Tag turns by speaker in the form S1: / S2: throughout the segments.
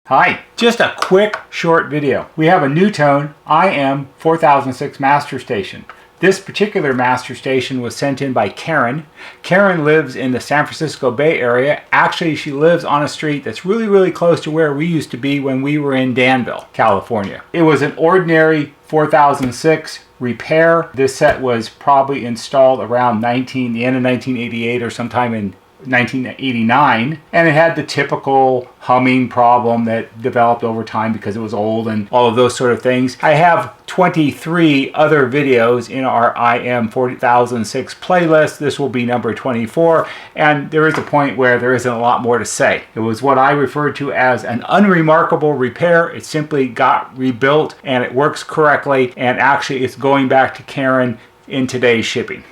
S1: Hi, just a quick short video. We have a NuTone IM4006 master station. This particular master station was sent in by Karen. Karen lives in the San Francisco Bay Area. Actually, she lives on a street that's really close to where we used to be when we were in Danville, California. It was an ordinary 4006 repair. This set was probably installed around the end of 1988 or sometime in 1989, and it had the typical humming problem that developed over time because it was old and all of those sort of things. I have 23 other videos in our IM4006 playlist. This will be number 24, and there is a point where there isn't a lot more to say. It was what I refer to as an unremarkable repair. It simply got rebuilt and it works correctly, and actually it's going back to Karen in today's shipping.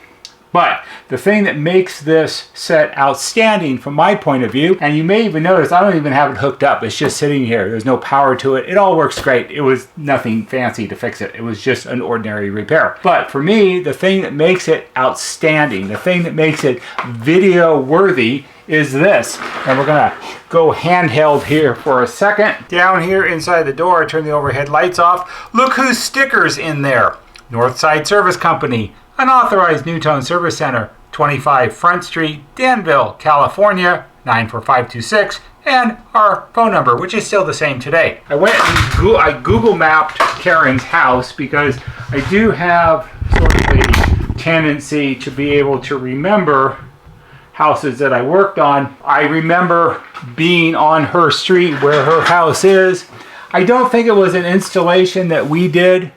S1: But the thing that makes this set outstanding from my point of view, and you may even notice I don't even have it hooked up. It's just sitting here. There's no power to it. It all works great. It was nothing fancy to fix it. It was just an ordinary repair. But for me, the thing that makes it outstanding, the thing that makes it video worthy is this. And we're gonna go handheld here for a second. Down here inside the door, turn the overhead lights off. Look whose sticker's in there. Northside Service Company. Unauthorized NuTone Service Center, 25 Front Street, Danville, California, 94526, and our phone number, which is still the same today. I went and I Google mapped Karen's house because I do have sort of a tendency to be able to remember houses that I worked on. I remember being on her street where her house is. I don't think it was an installation that we did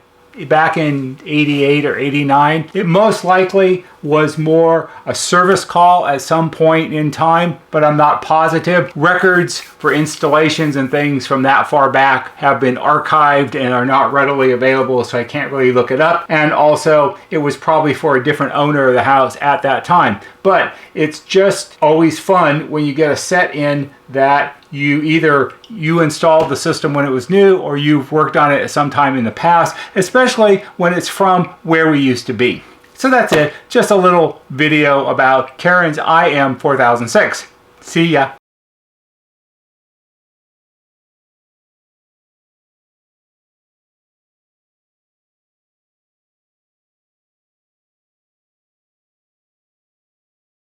S1: back in 88 or 89. It most likely was more a service call at some point in time, but I'm not positive. Records for installations and things from that far back have been archived and are not readily available, so I can't really look it up. And also, it was probably for a different owner of the house at that time. But it's just always fun when you get a set in that you installed the system when it was new, or you've worked on it at some time in the past, especially when it's from where we used to be. So that's it, just a little video about Karen's IM4006. See ya.